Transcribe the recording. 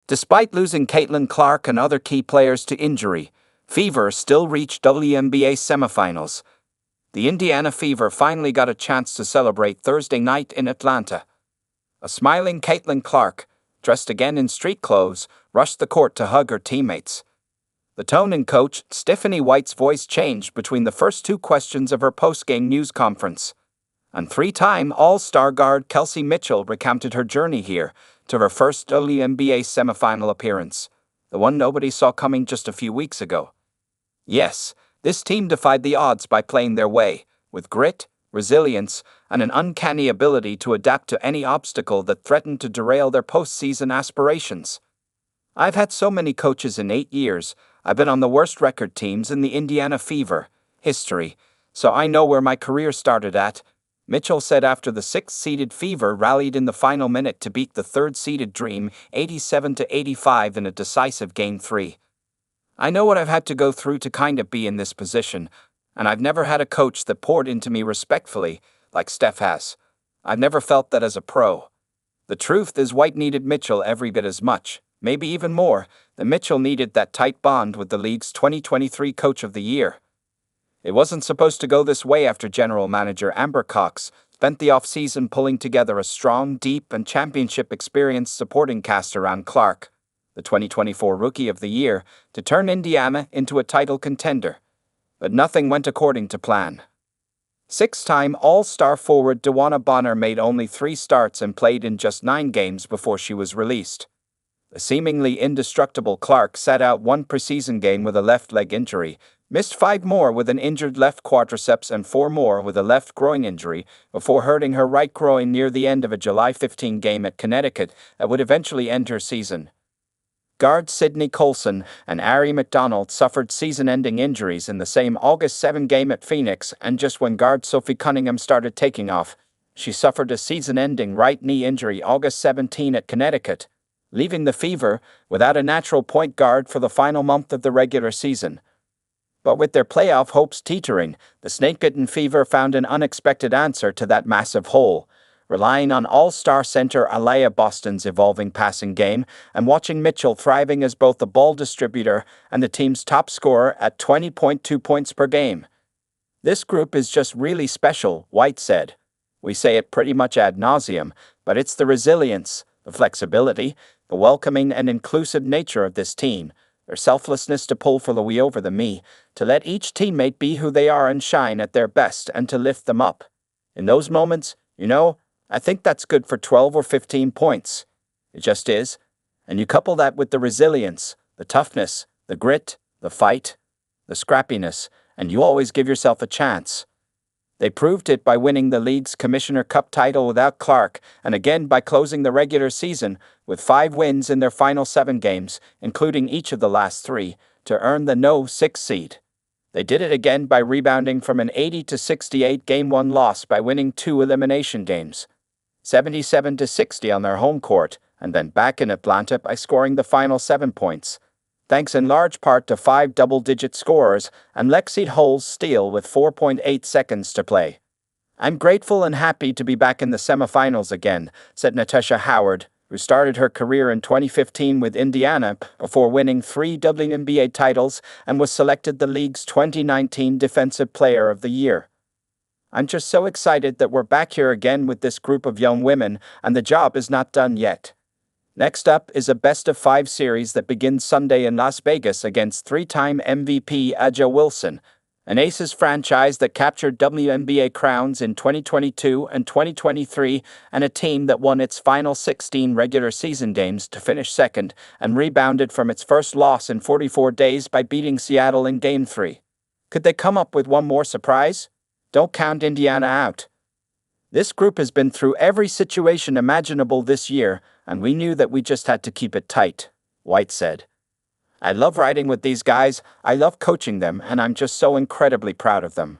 Despite losing Caitlin Clark and other key players to injury, Fever still reached WNBA semifinals. The Indiana Fever finally got a chance to celebrate Thursday night in Atlanta. A smiling Caitlin Clark, dressed again in street clothes, rushed the court to hug her teammates. The tone in coach Stephanie White's voice changed between the first two questions of her postgame news conference. And three-time All-Star guard Kelsey Mitchell recounted her journey here to her first WNBA semifinal appearance, the one nobody saw coming just a few weeks ago. Yes, this team defied the odds by playing their way, with grit, resilience, and an uncanny ability to adapt to any obstacle that threatened to derail their postseason aspirations. I've had so many coaches in 8 years. I've been on the worst record teams in the Indiana Fever history, so I know where my career started at, Mitchell said after the 6th-seeded Fever rallied in the final minute to beat the 3rd-seeded Dream 87-85 in a decisive Game 3. I know what I've had to go through to kind of be in this position, and I've never had a coach that poured into me respectfully, like Steph has. I've never felt that as a pro. The truth is White needed Mitchell every bit as much, maybe even more, than Mitchell needed that tight bond with the league's 2023 Coach of the Year. It wasn't supposed to go this way after general manager Amber Cox spent the offseason pulling together a strong, deep, and championship-experienced supporting cast around Clark, the 2024 Rookie of the Year, to turn Indiana into a title contender. But nothing went according to plan. 6-time All-Star forward DeWanna Bonner made only 3 starts and played in just 9 games before she was released. The seemingly indestructible Clark sat out 1 preseason game with a left leg injury, missed 5 more with an injured left quadriceps and 4 more with a left groin injury before hurting her right groin near the end of a July 15 game at Connecticut that would eventually end her season. Guards Sydney Colson and Ari McDonald suffered season-ending injuries in the same August 7 game at Phoenix, and just when guard Sophie Cunningham started taking off, she suffered a season-ending right knee injury August 17 at Connecticut, leaving the Fever without a natural point guard for the final month of the regular season. But with their playoff hopes teetering, the snake-bitten Fever found an unexpected answer to that massive hole, relying on all-star center Aliyah Boston's evolving passing game and watching Mitchell thriving as both the ball distributor and the team's top scorer at 20.2 points per game. "This group is just really special," White said. "We say it pretty much ad nauseum, but it's the resilience, the flexibility, the welcoming and inclusive nature of this team, their selflessness to pull for the we over the me, to let each teammate be who they are and shine at their best and to lift them up. In those moments, I think that's good for 12 or 15 points. It just is. And you couple that with the resilience, the toughness, the grit, the fight, the scrappiness, and you always give yourself a chance." They proved it by winning the league's Commissioner Cup title without Clark, and again by closing the regular season with 5 wins in their final 7 games, including each of the last 3, to earn the no 6 seed. They did it again by rebounding from an 80-68 Game 1 loss by winning 2 elimination games, 77-60 on their home court, and then back in Atlanta by scoring the final 7 points, thanks in large part to 5 double-digit scorers and Lexi Hull's steal with 4.8 seconds to play. "I'm grateful and happy to be back in the semifinals again," said Natasha Howard, who started her career in 2015 with Indiana before winning 3 WNBA titles and was selected the league's 2019 Defensive Player of the Year. "I'm just so excited that we're back here again with this group of young women, and the job is not done yet." Next up is a best-of-5 series that begins Sunday in Las Vegas against 3-time MVP Aja Wilson, an Aces franchise that captured WNBA crowns in 2022 and 2023, and a team that won its final 16 regular season games to finish second and rebounded from its first loss in 44 days by beating Seattle in Game 3. Could they come up with one more surprise? Don't count Indiana out. "This group has been through every situation imaginable this year, and we knew that we just had to keep it tight," White said. "I love riding with these guys, I love coaching them, and I'm just so incredibly proud of them."